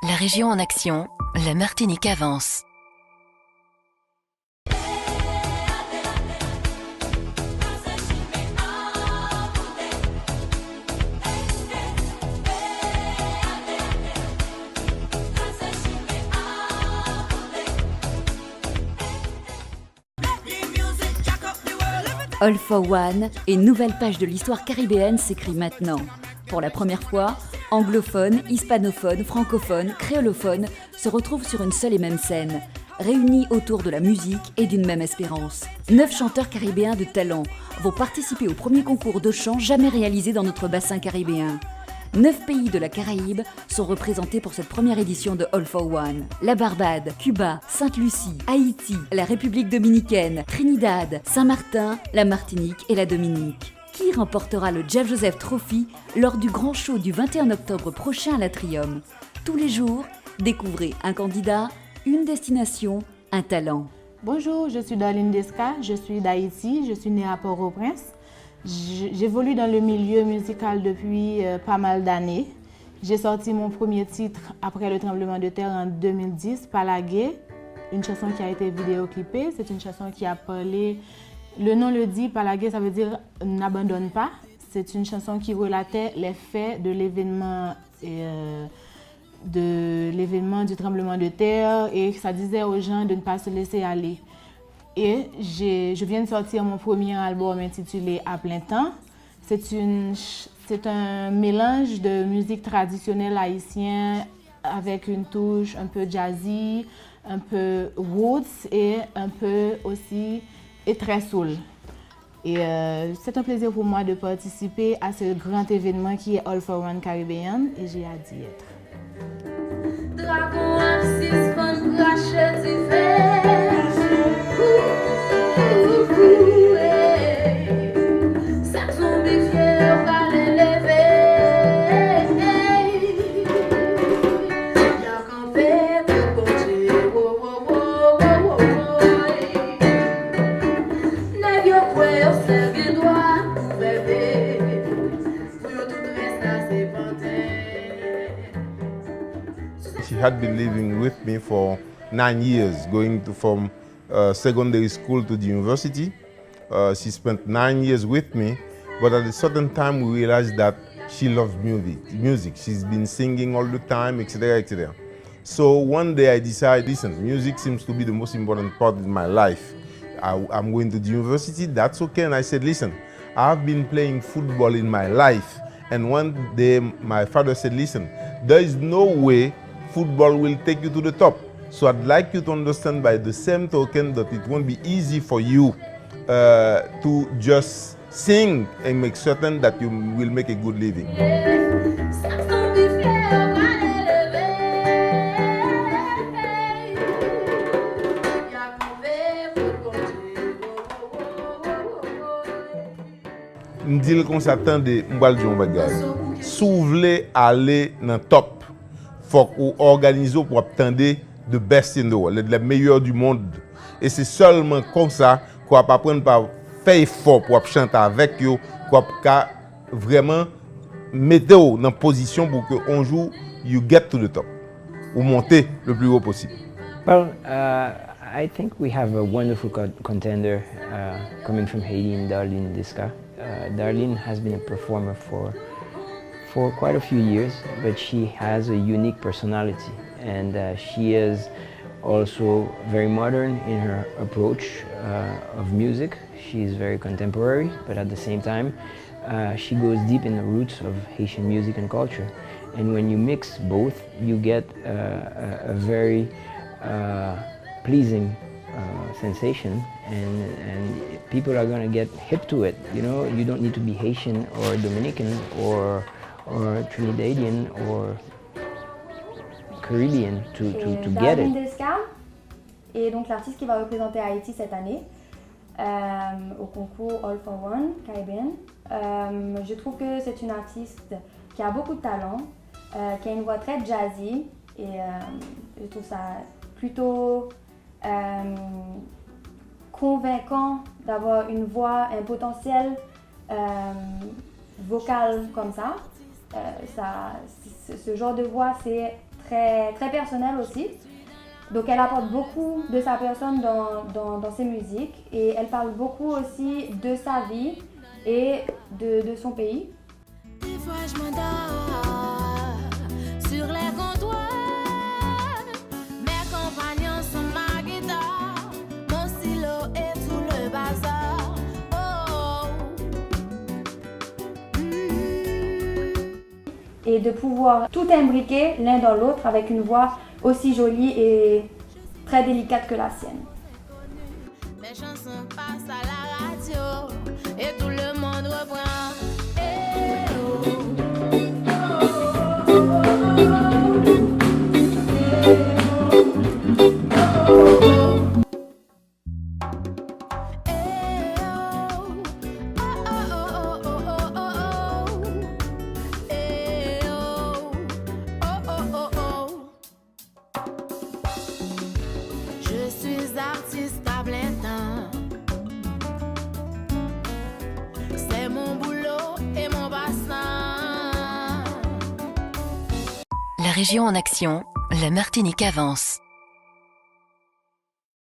La région en action, la Martinique avance. All for One et nouvelle page de l'histoire caribéenne s'écrit maintenant. Pour la première fois, anglophones, hispanophones, francophones, créolophones se retrouvent sur une seule et même scène, réunis autour de la musique et d'une même espérance. 9 chanteurs caribéens de talent vont participer au premier concours de chant jamais réalisé dans notre bassin caribéen. 9 pays de la Caraïbe sont représentés pour cette première édition de All for One. La Barbade, Cuba, Sainte-Lucie, Haïti, la République dominicaine, Trinidad, Saint-Martin, la Martinique et la Dominique. Qui remportera le Jeff Joseph Trophy lors du grand show du 21 octobre prochain à l'Atrium? Tous les jours, découvrez un candidat, une destination, un talent. Bonjour, je suis Darlene Desca, je suis d'Haïti, je suis née à Port-au-Prince. J'évolue dans le milieu musical depuis pas mal d'années. J'ai sorti mon premier titre après le tremblement de terre en 2010, Palagué, une chanson qui a été vidéoclippée. C'est une chanson qui a parlé, le nom le dit, Palagué, ça veut dire « n'abandonne pas ». C'est une chanson qui relatait les faits de l'événement du tremblement de terre et ça disait aux gens de ne pas se laisser aller. Et je viens de sortir mon premier album intitulé « À plein temps ». C'est un mélange de musique traditionnelle haïtienne avec une touche un peu jazzy, un peu roots et un peu aussi et très soul. Et c'est un plaisir pour moi de participer à ce grand événement qui est All for One Caribbean et j'ai hâte d'y être. Dragon Arcis von Rachel d'hiver. Ça tombe fier va l'élever. Y'a campé pour côté. Nèg yo kwe yo servi droit, bébé. Pour yo tout reste à ses panthères. She had been living with me for 9 years, going from secondary school to the university. She spent 9 years with me, but at a certain time we realized that she loves music. She's been singing all the time, etc., etc. So one day I decided, listen, music seems to be the most important part in my life. I'm going to the university, that's okay. And I said, listen, I've been playing football in my life. And one day my father said, listen, there is no way football will take you to the top. So I'd like you to understand by the same token that it won't be easy for you to just sing and make certain that you will make a good living. M'dil qu'on s'attend de m'bal di yon bagay. Sou vle aller dans top, faut qu'on organise pour attendre the best in the world, les meilleurs du monde. Et c'est seulement comme ça qu'on va apprendre à faire effort pour chanter avec eux, qu'on va vraiment mettre dans une position pour que un jour you get to the top, ou monter le plus haut possible. Well, I think we have a wonderful contender coming from Haiti in Darlene Desca. Darlene has been a performer for quite a few years, but she has a unique personality. And she is also very modern in her approach of music. She is very contemporary, but at the same time, she goes deep in the roots of Haitian music and culture. And when you mix both, you get a very pleasing sensation, and people are going to get hip to it. You know, you don't need to be Haitian or Dominican or Trinidadian or Caribbean to get it. Desca est donc l'artiste qui va représenter Haïti cette année au concours All for One Caribbean. Je trouve que c'est une artiste qui a beaucoup de talent, qui a une voix très jazzy et je trouve ça plutôt convaincant d'avoir une voix, un potentiel vocal comme ça. Ce genre de voix, c'est très personnelle aussi. Donc elle apporte beaucoup de sa personne dans ses musiques et elle parle beaucoup aussi de sa vie et de son pays. Des fois je m'endors sur les comptoirs, mes compagnons sont ma guitare, mon stylo et tout le bazar. Oh. Et de pouvoir tout imbriquer l'un dans l'autre avec une voix aussi jolie et très délicate que la sienne. Mes chansons passent à la radio et tout le monde reprend. Eh oh. Je suis artiste à plein temps. C'est mon boulot et mon bassin. La région en action, la Martinique avance.